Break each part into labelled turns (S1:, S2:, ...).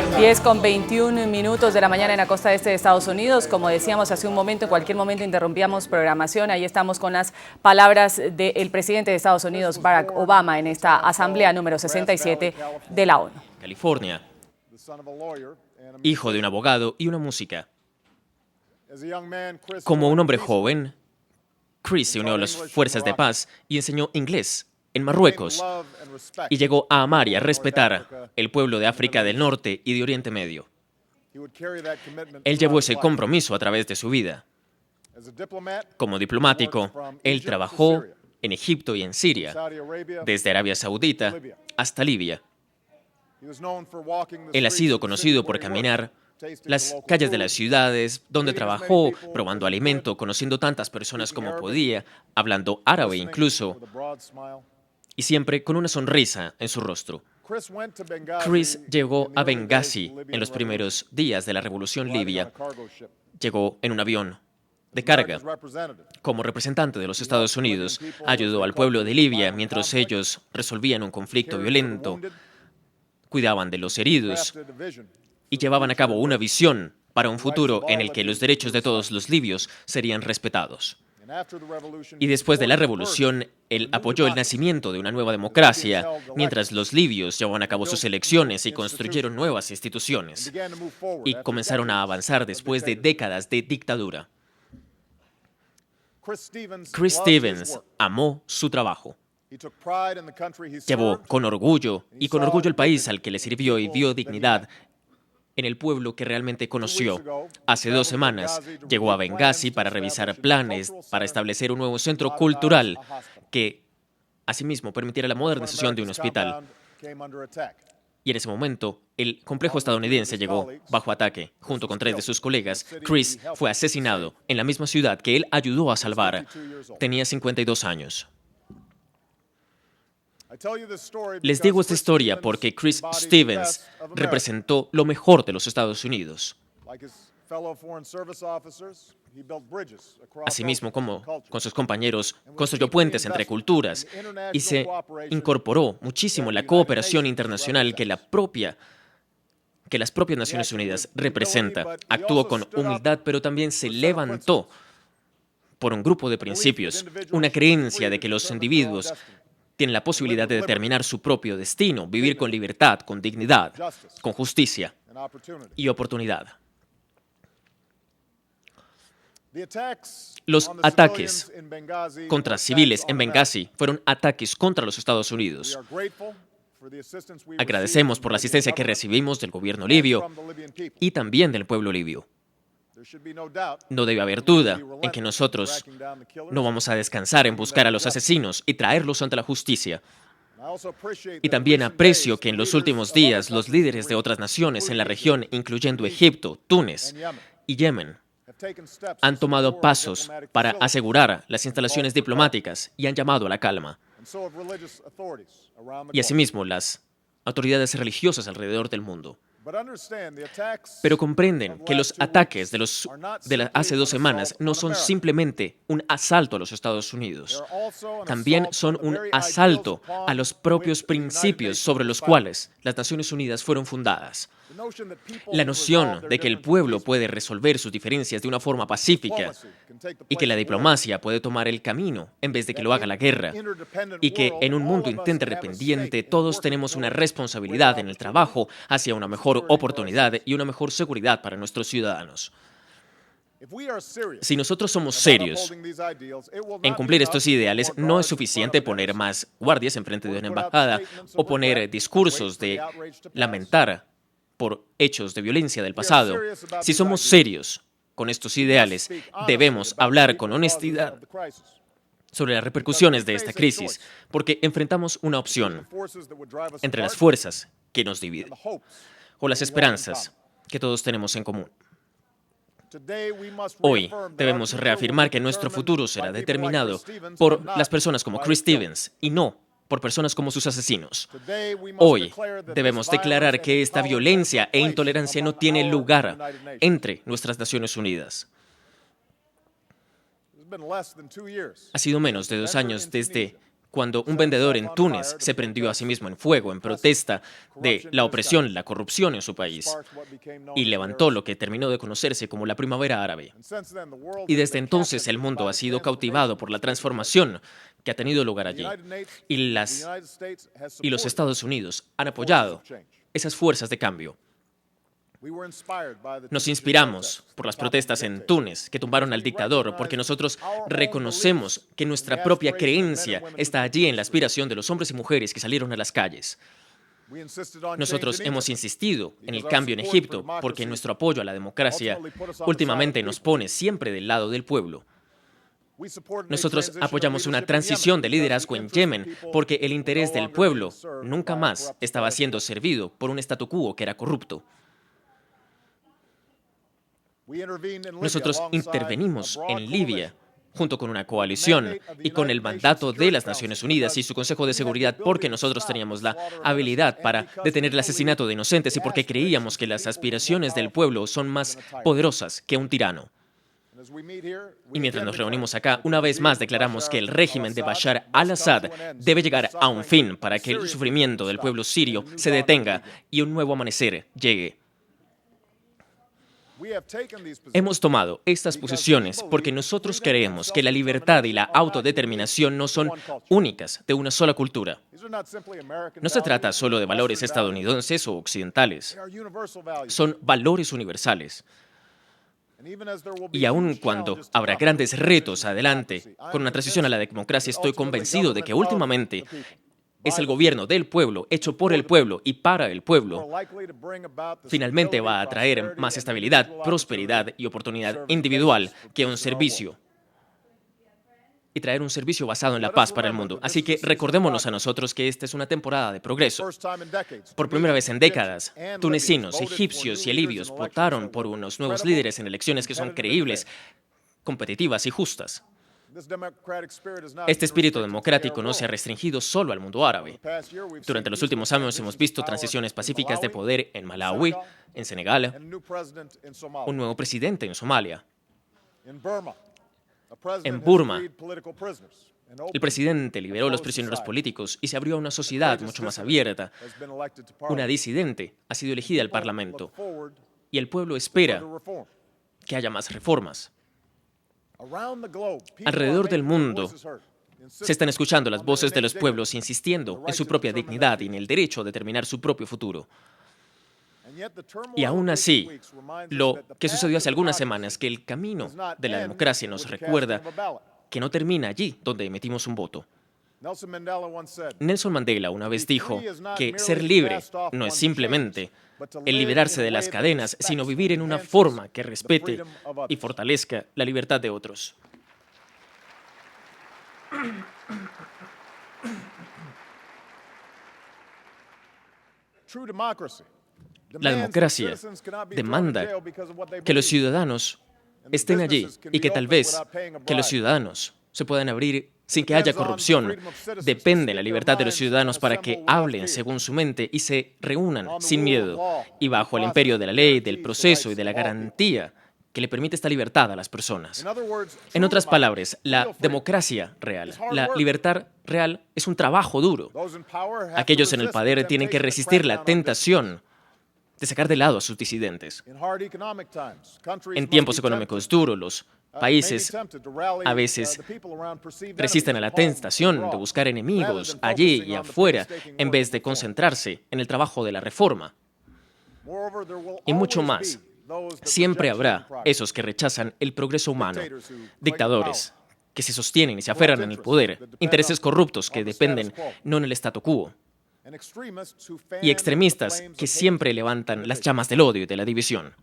S1: 10:21 de la mañana en la costa este de Estados Unidos. Como decíamos hace un momento, en cualquier momento interrumpíamos programación. Ahí estamos con las palabras del presidente de Estados Unidos, Barack Obama, en esta asamblea número 67 de la ONU.
S2: California, hijo de un abogado y una música. Como un hombre joven, Chris se unió a las fuerzas de paz y enseñó inglés en Marruecos y llegó a amar y a respetar el pueblo de África del Norte y de Oriente Medio. Él llevó ese compromiso a través de su vida. Como diplomático, él trabajó en Egipto y en Siria, desde Arabia Saudita hasta Libia. Él ha sido conocido por caminar las calles de las ciudades donde trabajó, probando alimento, conociendo tantas personas como podía, hablando árabe incluso, y siempre con una sonrisa en su rostro. Chris llegó a Benghazi en los primeros días de la revolución libia. Llegó en un avión de carga. Como representante de los Estados Unidos, ayudó al pueblo de Libia mientras ellos resolvían un conflicto violento, cuidaban de los heridos y llevaban a cabo una visión para un futuro en el que los derechos de todos los libios serían respetados. Y después de la revolución, él apoyó el nacimiento de una nueva democracia, mientras los libios llevaban a cabo sus elecciones y construyeron nuevas instituciones, y comenzaron a avanzar después de décadas de dictadura. Chris Stevens amó su trabajo. Llevó con orgullo el país al que le sirvió y dio dignidad en el pueblo que realmente conoció. Hace 2 semanas llegó a Benghazi para revisar planes para establecer un nuevo centro cultural que asimismo permitiera la modernización de un hospital. Y en ese momento, el complejo estadounidense llegó bajo ataque. Junto con 3 de sus colegas, Chris fue asesinado en la misma ciudad que él ayudó a salvar. Tenía 52 años. Les digo esta historia porque Chris Stevens representó lo mejor de los Estados Unidos. Asimismo, como con sus compañeros, construyó puentes entre culturas y se incorporó muchísimo en la cooperación internacional que las propias Naciones Unidas representa. Actuó con humildad, pero también se levantó por un grupo de principios, una creencia de que los individuos tienen la posibilidad de determinar su propio destino, vivir con libertad, con dignidad, con justicia y oportunidad. Los ataques contra civiles en Benghazi fueron ataques contra los Estados Unidos. Agradecemos por la asistencia que recibimos del gobierno libio y también del pueblo libio. No debe haber duda en que nosotros no vamos a descansar en buscar a los asesinos y traerlos ante la justicia. Y también aprecio que en los últimos días los líderes de otras naciones en la región, incluyendo Egipto, Túnez y Yemen, han tomado pasos para asegurar las instalaciones diplomáticas y han llamado a la calma. Y asimismo las autoridades religiosas alrededor del mundo. Pero comprenden que los ataques de hace 2 semanas no son simplemente un asalto a los Estados Unidos. También son un asalto a los propios principios sobre los cuales las Naciones Unidas fueron fundadas. La noción de que el pueblo puede resolver sus diferencias de una forma pacífica y que la diplomacia puede tomar el camino en vez de que lo haga la guerra, y que en un mundo interdependiente todos tenemos una responsabilidad en el trabajo hacia una mejor oportunidad y una mejor seguridad para nuestros ciudadanos. Si nosotros somos serios en cumplir estos ideales, no es suficiente poner más guardias enfrente de una embajada o poner discursos de lamentar por hechos de violencia del pasado. Si somos serios con estos ideales, debemos hablar con honestidad sobre las repercusiones de esta crisis, porque enfrentamos una opción entre las fuerzas que nos dividen o las esperanzas que todos tenemos en común. Hoy debemos reafirmar que nuestro futuro será determinado por las personas como Chris Stevens y no por personas como sus asesinos. Hoy debemos declarar que esta violencia e intolerancia no tiene lugar entre nuestras Naciones Unidas. Ha sido menos de 2 años desde cuando un vendedor en Túnez se prendió a sí mismo en fuego en protesta de la opresión y la corrupción en su país y levantó lo que terminó de conocerse como la Primavera Árabe. Y desde entonces el mundo ha sido cautivado por la transformación que ha tenido lugar allí. Y los Estados Unidos han apoyado esas fuerzas de cambio. Nos inspiramos por las protestas en Túnez que tumbaron al dictador porque nosotros reconocemos que nuestra propia creencia está allí en la aspiración de los hombres y mujeres que salieron a las calles. Nosotros hemos insistido en el cambio en Egipto porque nuestro apoyo a la democracia últimamente nos pone siempre del lado del pueblo. Nosotros apoyamos una transición de liderazgo en Yemen porque el interés del pueblo nunca más estaba siendo servido por un statu quo que era corrupto. Nosotros intervenimos en Libia junto con una coalición y con el mandato de las Naciones Unidas y su Consejo de Seguridad porque nosotros teníamos la habilidad para detener el asesinato de inocentes y porque creíamos que las aspiraciones del pueblo son más poderosas que un tirano. Y mientras nos reunimos acá, una vez más declaramos que el régimen de Bashar al-Assad debe llegar a un fin para que el sufrimiento del pueblo sirio se detenga y un nuevo amanecer llegue. Hemos tomado estas posiciones porque nosotros creemos que la libertad y la autodeterminación no son únicas de una sola cultura. No se trata solo de valores estadounidenses o occidentales. Son valores universales. Y aun cuando habrá grandes retos adelante con una transición a la democracia, estoy convencido de que últimamente es el gobierno del pueblo, hecho por el pueblo y para el pueblo, finalmente va a traer más estabilidad, prosperidad y oportunidad individual que un servicio. Y traer un servicio basado en la paz para el mundo. Así que recordémonos a nosotros que esta es una temporada de progreso. Por primera vez en décadas, tunecinos, egipcios y libios votaron por unos nuevos líderes en elecciones que son creíbles, competitivas y justas. Este espíritu democrático no se ha restringido solo al mundo árabe. Durante los últimos años hemos visto transiciones pacíficas de poder en Malawi, en Senegal, un nuevo presidente en Somalia, en Burma. El presidente liberó los prisioneros políticos y se abrió a una sociedad mucho más abierta. Una disidente ha sido elegida al Parlamento y el pueblo espera que haya más reformas. Alrededor del mundo se están escuchando las voces de los pueblos insistiendo en su propia dignidad y en el derecho a determinar su propio futuro. Y aún así, lo que sucedió hace algunas semanas, que el camino de la democracia nos recuerda que no termina allí donde emitimos un voto. Nelson Mandela una vez dijo que ser libre no es simplemente el liberarse de las cadenas, sino vivir en una forma que respete y fortalezca la libertad de otros. La democracia demanda que los ciudadanos estén allí y que tal vez que los ciudadanos se puedan abrir sin que haya corrupción. Depende de la libertad de los ciudadanos para que hablen según su mente y se reúnan sin miedo y bajo el imperio de la ley, del proceso y de la garantía que le permite esta libertad a las personas. En otras palabras, la democracia real, la libertad real es un trabajo duro. Aquellos en el poder tienen que resistir la tentación de sacar de lado a sus disidentes. En tiempos económicos duros, los países a veces resisten a la tentación de buscar enemigos allí y afuera en vez de concentrarse en el trabajo de la reforma. Y mucho más, siempre habrá esos que rechazan el progreso humano, dictadores que se sostienen y se aferran en el poder, intereses corruptos que dependen no en el statu quo, y extremistas que siempre levantan las llamas del odio y de la división.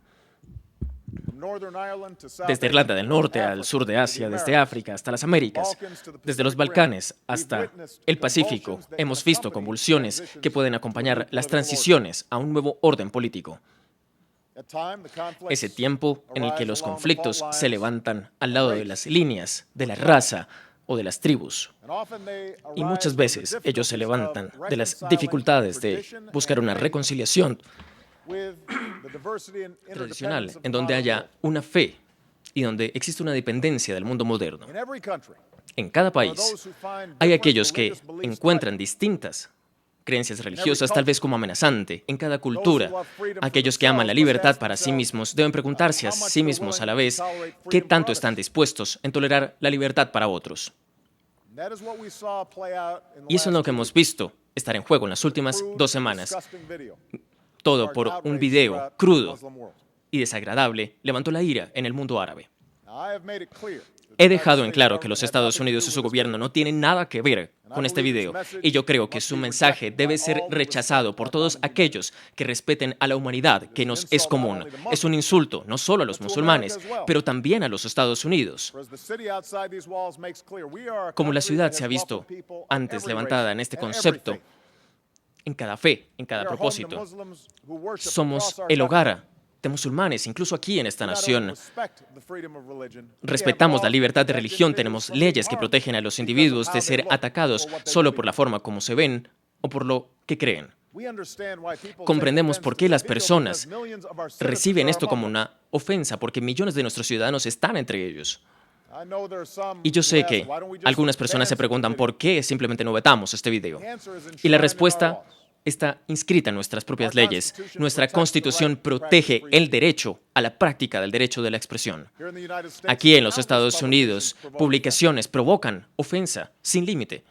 S2: Desde Irlanda del Norte al sur de Asia, desde África hasta las Américas, desde los Balcanes hasta el Pacífico, hemos visto convulsiones que pueden acompañar las transiciones a un nuevo orden político. Ese tiempo en el que los conflictos se levantan al lado de las líneas de la raza o de las tribus. Y muchas veces ellos se levantan de las dificultades de buscar una reconciliación tradicional, en donde haya una fe y donde existe una dependencia del mundo moderno. En cada país hay aquellos que encuentran distintas creencias religiosas tal vez como amenazante. En cada cultura, aquellos que aman la libertad para sí mismos deben preguntarse a sí mismos a la vez qué tanto están dispuestos en tolerar la libertad para otros. Y eso es lo que hemos visto estar en juego en las últimas 2 semanas. Todo por un video crudo y desagradable levantó la ira en el mundo árabe. He dejado en claro que los Estados Unidos y su gobierno no tienen nada que ver con este video, y yo creo que su mensaje debe ser rechazado por todos aquellos que respeten a la humanidad, que nos es común. Es un insulto no solo a los musulmanes, pero también a los Estados Unidos. Como la ciudad se ha visto antes levantada en este concepto, en cada fe, en cada propósito, somos el hogar de musulmanes, incluso aquí en esta nación. Respetamos la libertad de religión, tenemos leyes que protegen a los individuos de ser atacados solo por la forma como se ven o por lo que creen. Comprendemos por qué las personas reciben esto como una ofensa, porque millones de nuestros ciudadanos están entre ellos. Y yo sé que algunas personas se preguntan por qué simplemente no vetamos este video. Y la respuesta está inscrita en nuestras propias leyes. Nuestra Constitución protege el derecho a la práctica del derecho de la expresión. Aquí en los Estados Unidos, publicaciones provocan ofensa sin límite.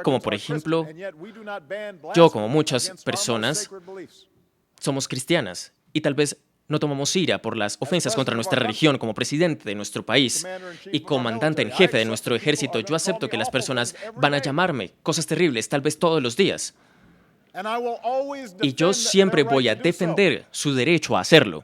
S2: Como por ejemplo, yo, como muchas personas, somos cristianas y tal vez no tomamos ira por las ofensas contra nuestra religión. Como presidente de nuestro país y comandante en jefe de nuestro ejército, yo acepto que las personas van a llamarme cosas terribles, tal vez todos los días. Y yo siempre voy a defender su derecho a hacerlo.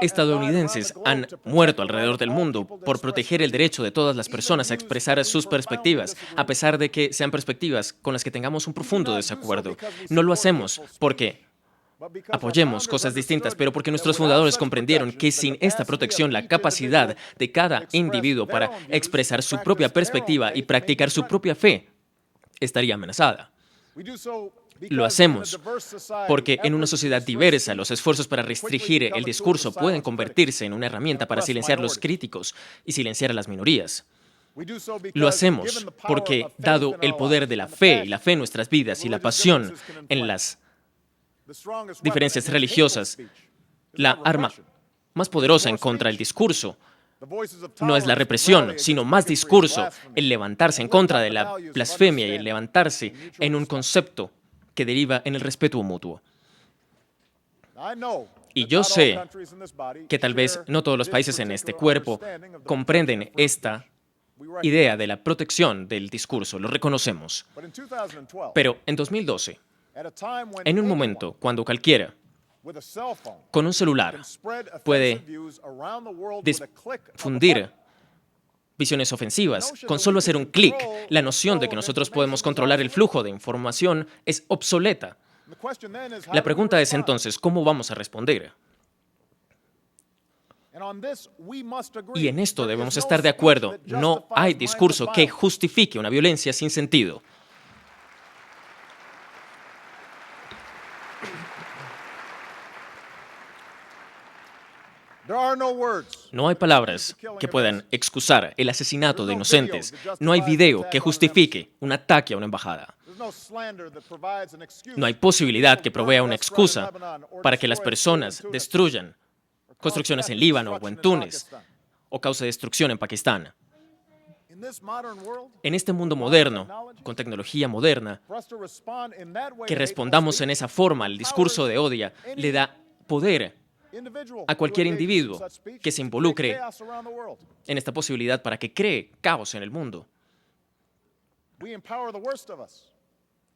S2: Estadounidenses han muerto alrededor del mundo por proteger el derecho de todas las personas a expresar sus perspectivas, a pesar de que sean perspectivas con las que tengamos un profundo desacuerdo. No lo hacemos porque apoyemos cosas distintas, pero porque nuestros fundadores comprendieron que sin esta protección, la capacidad de cada individuo para expresar su propia perspectiva y practicar su propia fe estaría amenazada. Lo hacemos porque en una sociedad diversa, los esfuerzos para restringir el discurso pueden convertirse en una herramienta para silenciar a los críticos y silenciar a las minorías. Lo hacemos porque, dado el poder de la fe y la fe en nuestras vidas y la pasión en las diferencias religiosas, la arma más poderosa en contra del discurso no es la represión, sino más discurso, el levantarse en contra de la blasfemia y el levantarse en un concepto que deriva en el respeto mutuo. Y yo sé que tal vez no todos los países en este cuerpo comprenden esta idea de la protección del discurso, lo reconocemos. Pero en 2012, en un momento cuando cualquiera con un celular puede difundir visiones ofensivas, con solo hacer un clic, la noción de que nosotros podemos controlar el flujo de información es obsoleta. La pregunta es entonces, ¿cómo vamos a responder? Y en esto debemos estar de acuerdo. No hay discurso que justifique una violencia sin sentido. No hay palabras que puedan excusar el asesinato de inocentes. No hay video que justifique un ataque a una embajada. No hay posibilidad que provea una excusa para que las personas destruyan construcciones en Líbano o en Túnez o cause destrucción en Pakistán. En este mundo moderno, con tecnología moderna, que respondamos en esa forma al discurso de odio le da poder a cualquier individuo que se involucre en esta posibilidad para que cree caos en el mundo.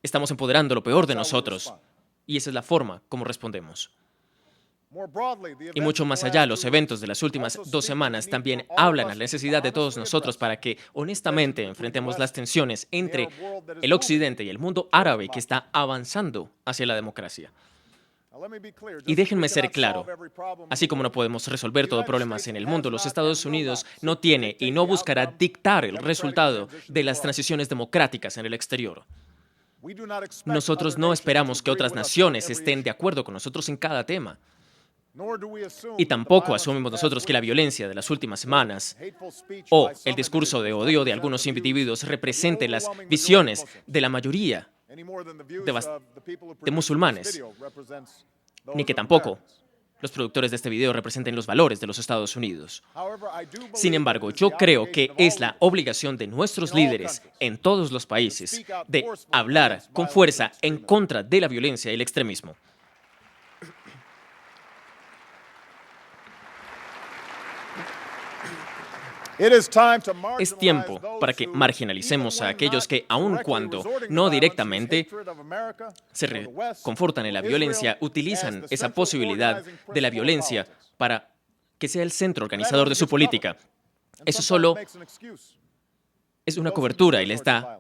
S2: Estamos empoderando lo peor de nosotros y esa es la forma como respondemos. Y mucho más allá, los eventos de las últimas 2 semanas también hablan a la necesidad de todos nosotros para que honestamente enfrentemos las tensiones entre el Occidente y el mundo árabe que está avanzando hacia la democracia. Y déjenme ser claro, así como no podemos resolver todos los problemas en el mundo, los Estados Unidos no tiene y no buscará dictar el resultado de las transiciones democráticas en el exterior. Nosotros no esperamos que otras naciones estén de acuerdo con nosotros en cada tema. Y tampoco asumimos nosotros que la violencia de las últimas semanas o el discurso de odio de algunos individuos represente las visiones de la mayoría de musulmanes, ni que tampoco los productores de este video representen los valores de los Estados Unidos. Sin embargo, yo creo que es la obligación de nuestros líderes en todos los países de hablar con fuerza en contra de la violencia y el extremismo. Es tiempo para que marginalicemos a aquellos que, aun cuando no directamente se confortan en la violencia, utilizan esa posibilidad de la violencia para que sea el centro organizador de su política. Eso solo es una cobertura y les da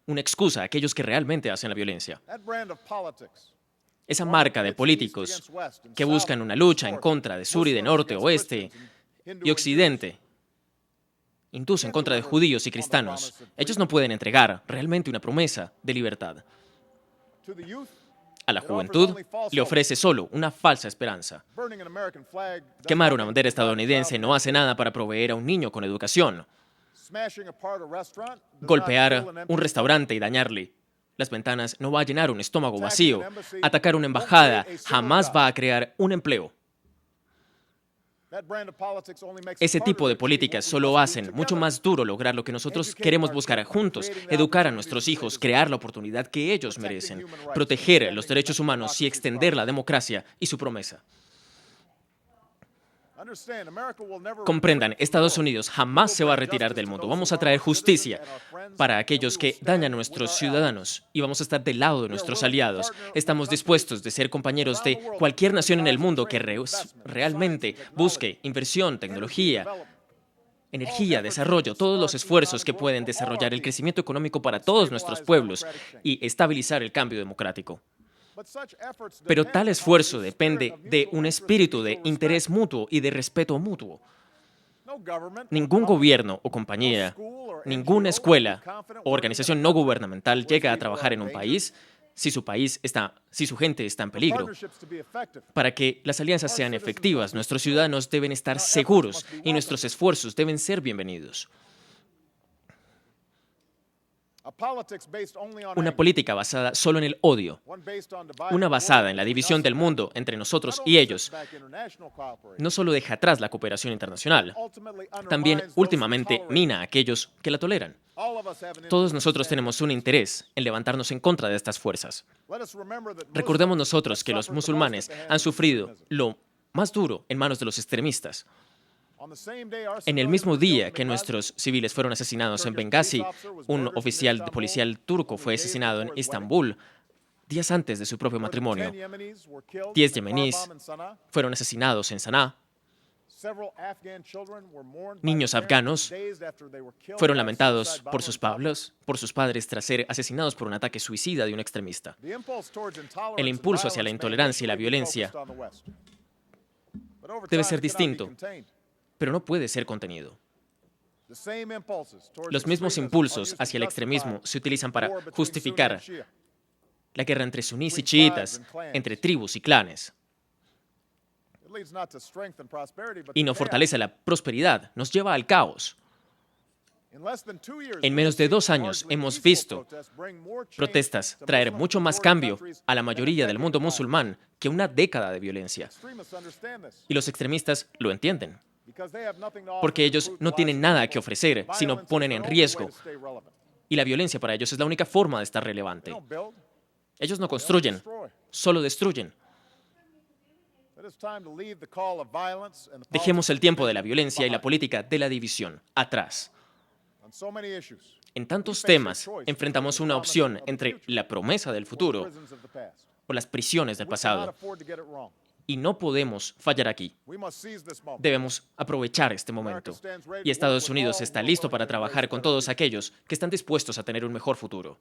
S2: una excusa a aquellos que realmente hacen la violencia. Esa marca de políticos que buscan una lucha en contra de sur y de norte, oeste y occidente, hindúes en contra de judíos y cristianos. Ellos no pueden entregar realmente una promesa de libertad. A la juventud le ofrece solo una falsa esperanza. Quemar una bandera estadounidense no hace nada para proveer a un niño con educación. Golpear un restaurante y dañarle las ventanas no va a llenar un estómago vacío. Atacar una embajada jamás va a crear un empleo. Ese tipo de políticas solo hacen mucho más duro lograr lo que nosotros queremos buscar juntos: educar a nuestros hijos, crear la oportunidad que ellos merecen, proteger los derechos humanos y extender la democracia y su promesa. Comprendan, Estados Unidos jamás se va a retirar del mundo. Vamos a traer justicia para aquellos que dañan a nuestros ciudadanos y vamos a estar del lado de nuestros aliados. Estamos dispuestos de ser compañeros de cualquier nación en el mundo que realmente busque inversión, tecnología, energía, desarrollo, todos los esfuerzos que pueden desarrollar el crecimiento económico para todos nuestros pueblos y estabilizar el cambio democrático. Pero tal esfuerzo depende de un espíritu de interés mutuo y de respeto mutuo. Ningún gobierno o compañía, ninguna escuela o organización no gubernamental llega a trabajar en un país si su gente está en peligro. Para que las alianzas sean efectivas, nuestros ciudadanos deben estar seguros y nuestros esfuerzos deben ser bienvenidos. Una política basada solo en el odio, una basada en la división del mundo entre nosotros y ellos, no solo deja atrás la cooperación internacional, también últimamente mina a aquellos que la toleran. Todos nosotros tenemos un interés en levantarnos en contra de estas fuerzas. Recordemos nosotros que los musulmanes han sufrido lo más duro en manos de los extremistas. En el mismo día que nuestros civiles fueron asesinados en Benghazi, un oficial policial turco fue asesinado en Estambul días antes de su propio matrimonio. 10 yemeníes fueron asesinados en Sanaa. Niños afganos fueron lamentados por sus padres tras ser asesinados por un ataque suicida de un extremista. El impulso hacia la intolerancia y la violencia debe ser distinto, pero no puede ser contenido. Los mismos impulsos hacia el extremismo se utilizan para justificar la guerra entre sunís y chiitas, entre tribus y clanes. Y no fortalece la prosperidad, nos lleva al caos. En menos de 2 años hemos visto protestas traer mucho más cambio a la mayoría del mundo musulmán que una década de violencia. Y los extremistas lo entienden, porque ellos no tienen nada que ofrecer, sino ponen en riesgo. Y la violencia para ellos es la única forma de estar relevante. Ellos no construyen, solo destruyen. Dejemos el tiempo de la violencia y la política de la división atrás. En tantos temas enfrentamos una opción entre la promesa del futuro o las prisiones del pasado. Y no podemos fallar aquí. Debemos aprovechar este momento. Y Estados Unidos está listo para trabajar con todos aquellos que están dispuestos a tener un mejor futuro.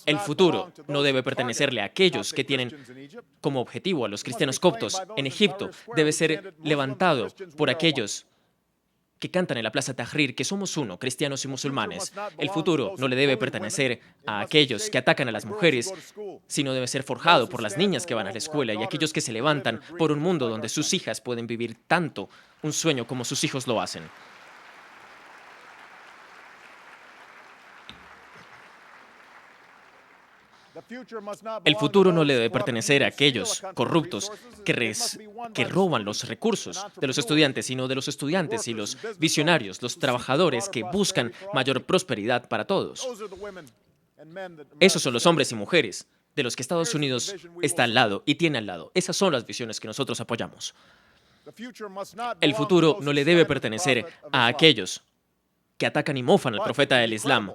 S2: El futuro no debe pertenecerle a aquellos que tienen como objetivo a los cristianos coptos en Egipto. Debe ser levantado por aquellos que cantan en la Plaza Tahrir que somos uno, cristianos y musulmanes. El futuro no le debe pertenecer a aquellos que atacan a las mujeres, sino debe ser forjado por las niñas que van a la escuela y aquellos que se levantan por un mundo donde sus hijas pueden vivir tanto un sueño como sus hijos lo hacen. El futuro no le debe pertenecer a aquellos corruptos que roban los recursos de los estudiantes, sino de los estudiantes y los visionarios, los trabajadores que buscan mayor prosperidad para todos. Esos son los hombres y mujeres de los que Estados Unidos está al lado y tiene al lado. Esas son las visiones que nosotros apoyamos. El futuro no le debe pertenecer a aquellos que atacan y mofan al profeta del Islam.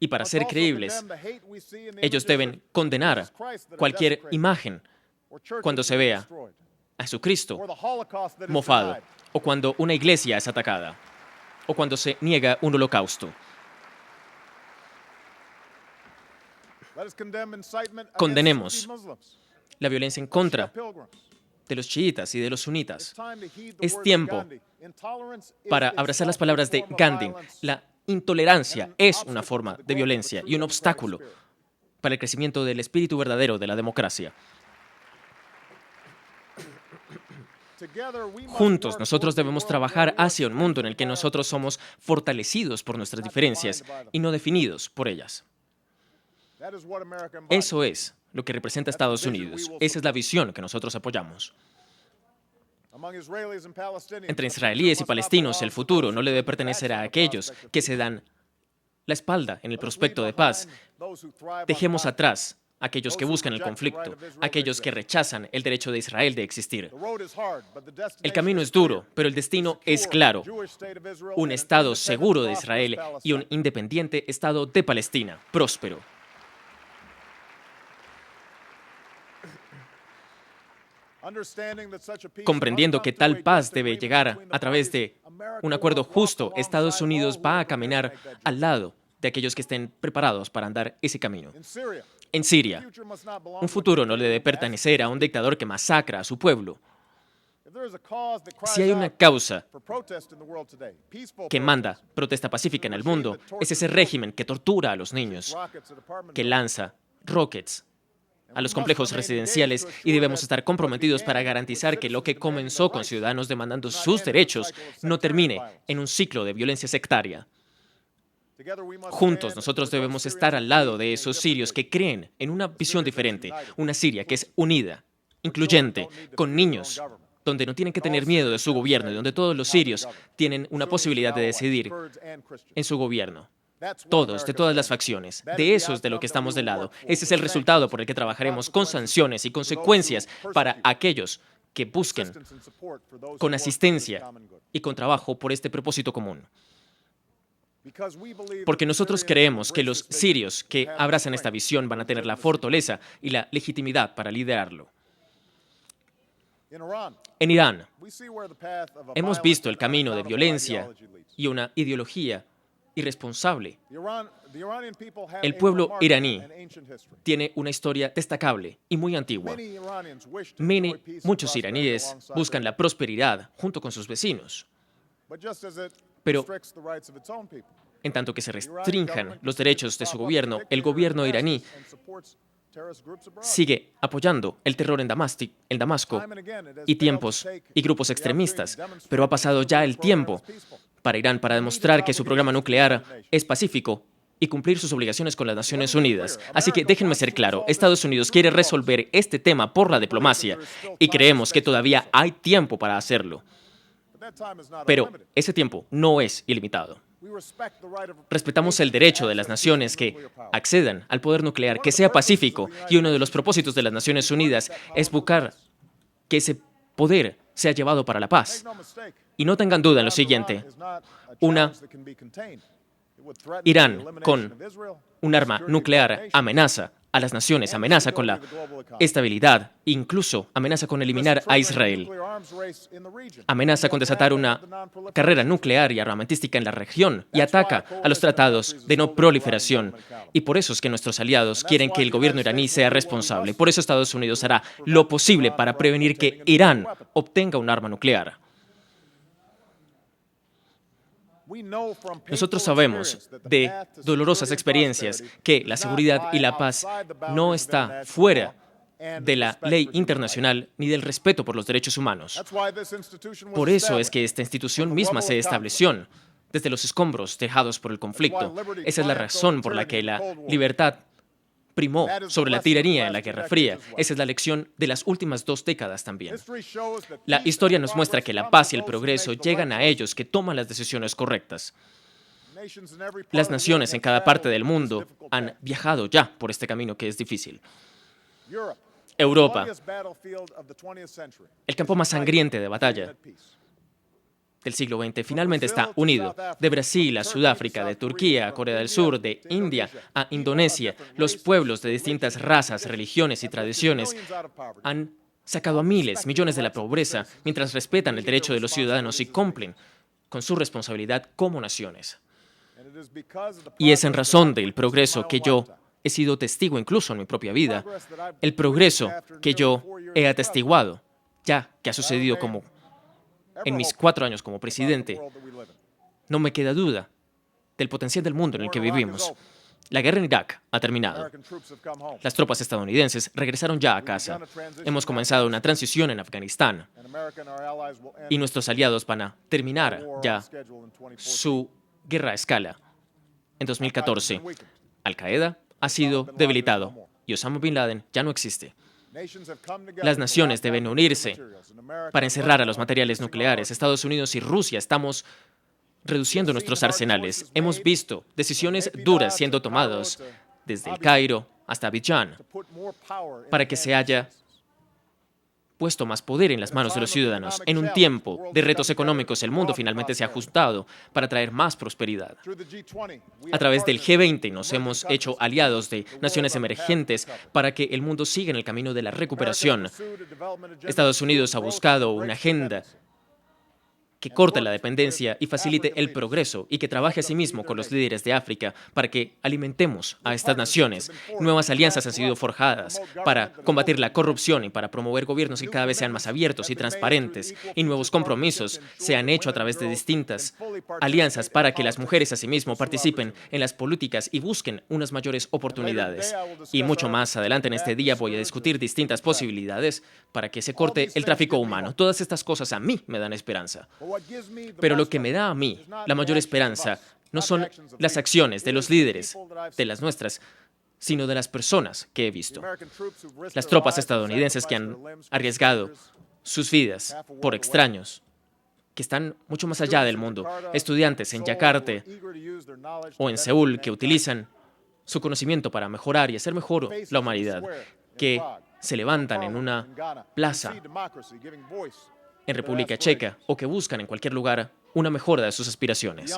S2: Para ser creíbles, ellos deben condenar cualquier imagen cuando se vea a Jesucristo mofado, o cuando una iglesia es atacada, o cuando se niega un holocausto. Condenemos la violencia en contra de los chiitas y de los sunitas. Es tiempo para abrazar las palabras de Gandhi. La intolerancia es una forma de violencia y un obstáculo para el crecimiento del espíritu verdadero de la democracia. Juntos nosotros debemos trabajar hacia un mundo en el que nosotros somos fortalecidos por nuestras diferencias y no definidos por ellas. Eso es lo que representa Estados Unidos. Esa es la visión que nosotros apoyamos. Entre israelíes y palestinos, el futuro no le debe pertenecer a aquellos que se dan la espalda en el prospecto de paz. Dejemos atrás a aquellos que buscan el conflicto, aquellos que rechazan el derecho de Israel de existir. El camino es duro, pero el destino es claro. Un Estado seguro de Israel y un independiente Estado de Palestina, próspero. Comprendiendo que tal paz debe llegar a través de un acuerdo justo, Estados Unidos va a caminar al lado de aquellos que estén preparados para andar ese camino. En Siria, un futuro no le debe pertenecer a un dictador que masacra a su pueblo. Si hay una causa que manda protesta pacífica en el mundo, es ese régimen que tortura a los niños, que lanza rockets a los complejos residenciales, y debemos estar comprometidos para garantizar que lo que comenzó con ciudadanos demandando sus derechos no termine en un ciclo de violencia sectaria. Juntos nosotros debemos estar al lado de esos sirios que creen en una visión diferente, una Siria que es unida, incluyente, con niños, donde no tienen que tener miedo de su gobierno y donde todos los sirios tienen una posibilidad de decidir en su gobierno. Todos, de todas las facciones. De eso es de lo que estamos de lado. Ese es el resultado por el que trabajaremos con sanciones y consecuencias para aquellos que busquen con asistencia y con trabajo por este propósito común. Porque nosotros creemos que los sirios que abrazan esta visión van a tener la fortaleza y la legitimidad para liderarlo. En Irán, hemos visto el camino de violencia y una ideología irresponsable. El pueblo iraní tiene una historia destacable y muy antigua. Muchos iraníes buscan la prosperidad junto con sus vecinos. Pero en tanto que se restrinjan los derechos de su gobierno, el gobierno iraní sigue apoyando el terror en Damasco y grupos extremistas. Pero ha pasado ya el tiempo para Irán para demostrar que su programa nuclear es pacífico y cumplir sus obligaciones con las Naciones Unidas. Así que déjenme ser claro, Estados Unidos quiere resolver este tema por la diplomacia y creemos que todavía hay tiempo para hacerlo. Pero ese tiempo no es ilimitado. Respetamos el derecho de las naciones que accedan al poder nuclear, que sea pacífico, y uno de los propósitos de las Naciones Unidas es buscar que ese poder sea llevado para la paz. Y no tengan duda en lo siguiente, Irán con un arma nuclear amenaza a las naciones, amenaza con la estabilidad, incluso amenaza con eliminar a Israel, amenaza con desatar una carrera nuclear y armamentística en la región y ataca a los tratados de no proliferación. Y por eso es que nuestros aliados quieren que el gobierno iraní sea responsable. Por eso Estados Unidos hará lo posible para prevenir que Irán obtenga un arma nuclear. Nosotros sabemos de dolorosas experiencias que la seguridad y la paz no está fuera de la ley internacional ni del respeto por los derechos humanos. Por eso es que esta institución misma se estableció desde los escombros dejados por el conflicto. Esa es la razón por la que la libertad primó sobre la tiranía en la Guerra Fría. Esa es la lección de las últimas 2 décadas también. La historia nos muestra que la paz y el progreso llegan a ellos que toman las decisiones correctas. Las naciones en cada parte del mundo han viajado ya por este camino que es difícil. Europa, el campo más sangriento de batalla del siglo XX, finalmente está unido. De Brasil a Sudáfrica, de Turquía a Corea del Sur, de India a Indonesia, los pueblos de distintas razas, religiones y tradiciones han sacado a miles, millones de la pobreza mientras respetan el derecho de los ciudadanos y cumplen con su responsabilidad como naciones. Y es en razón del progreso que yo he sido testigo incluso en mi propia vida, el progreso que yo he atestiguado, ya que ha sucedido como en mis 4 años como presidente. No me queda duda del potencial del mundo en el que vivimos. La guerra en Irak ha terminado. Las tropas estadounidenses regresaron ya a casa. Hemos comenzado una transición en Afganistán. Y nuestros aliados van a terminar ya su guerra a escala. En 2014, Al-Qaeda ha sido debilitado y Osama Bin Laden ya no existe. Las naciones deben unirse para encerrar a los materiales nucleares. Estados Unidos y Rusia estamos reduciendo nuestros arsenales. Hemos visto decisiones duras siendo tomadas desde El Cairo hasta Abiyán para que se haya puesto más poder en las manos de los ciudadanos. En un tiempo de retos económicos, el mundo finalmente se ha ajustado para traer más prosperidad. A través del G20 nos hemos hecho aliados de naciones emergentes para que el mundo siga en el camino de la recuperación. Estados Unidos ha buscado una agenda que corte la dependencia y facilite el progreso y que trabaje asimismo con los líderes de África para que alimentemos a estas naciones. Nuevas alianzas han sido forjadas para combatir la corrupción y para promover gobiernos que cada vez sean más abiertos y transparentes. Y nuevos compromisos se han hecho a través de distintas alianzas para que las mujeres asimismo participen en las políticas y busquen unas mayores oportunidades. Y mucho más adelante en este día voy a discutir distintas posibilidades para que se corte el tráfico humano. Todas estas cosas a mí me dan esperanza. Pero lo que me da a mí la mayor esperanza no son las acciones de los líderes, de las nuestras, sino de las personas que he visto. Las tropas estadounidenses que han arriesgado sus vidas por extraños, que están mucho más allá del mundo. Estudiantes en Yakarta o en Seúl que utilizan su conocimiento para mejorar y hacer mejor la humanidad, que se levantan en una plaza en República Checa o que buscan en cualquier lugar una mejora de sus aspiraciones.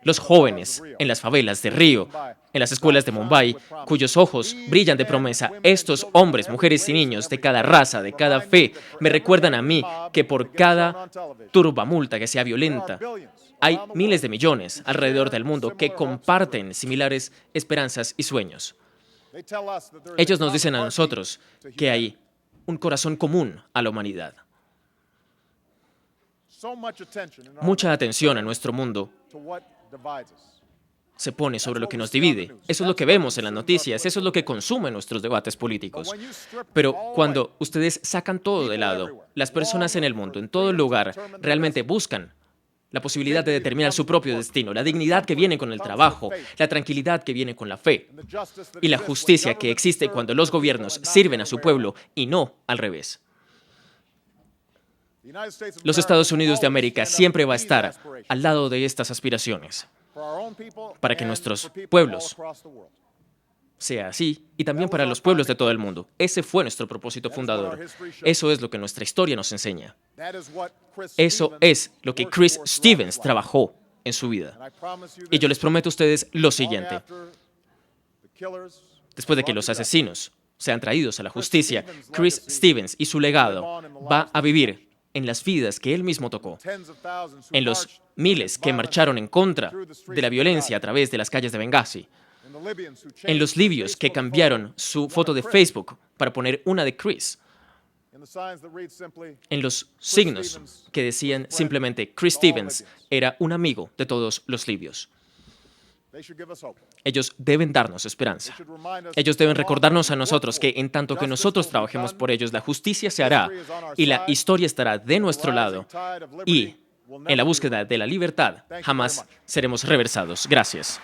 S2: Los jóvenes en las favelas de Río, en las escuelas de Mumbai, cuyos ojos brillan de promesa, estos hombres, mujeres y niños de cada raza, de cada fe, me recuerdan a mí que por cada turbamulta que sea violenta, hay miles de millones alrededor del mundo que comparten similares esperanzas y sueños. Ellos nos dicen a nosotros que hay un corazón común a la humanidad. Mucha atención en nuestro mundo se pone sobre lo que nos divide. Eso es lo que vemos en las noticias, eso es lo que consumen nuestros debates políticos. Pero cuando ustedes sacan todo de lado, las personas en el mundo, en todo lugar, realmente buscan la posibilidad de determinar su propio destino, la dignidad que viene con el trabajo, la tranquilidad que viene con la fe y la justicia que existe cuando los gobiernos sirven a su pueblo y no al revés. Los Estados Unidos de América siempre va a estar al lado de estas aspiraciones para que nuestros pueblos sea así y también para los pueblos de todo el mundo. Ese fue nuestro propósito fundador. Eso es lo que nuestra historia nos enseña. Eso es lo que Chris Stevens trabajó en su vida. Y yo les prometo a ustedes lo siguiente. Después de que los asesinos sean traídos a la justicia, Chris Stevens y su legado va a vivir en las vidas que él mismo tocó, en los miles que marcharon en contra de la violencia a través de las calles de Benghazi, en los libios que cambiaron su foto de Facebook para poner una de Chris, en los signos que decían simplemente Chris Stevens era un amigo de todos los libios. Ellos deben darnos esperanza. Ellos deben recordarnos a nosotros que en tanto que nosotros trabajemos por ellos, la justicia se hará y la historia estará de nuestro lado y en la búsqueda de la libertad jamás seremos reversados. Gracias.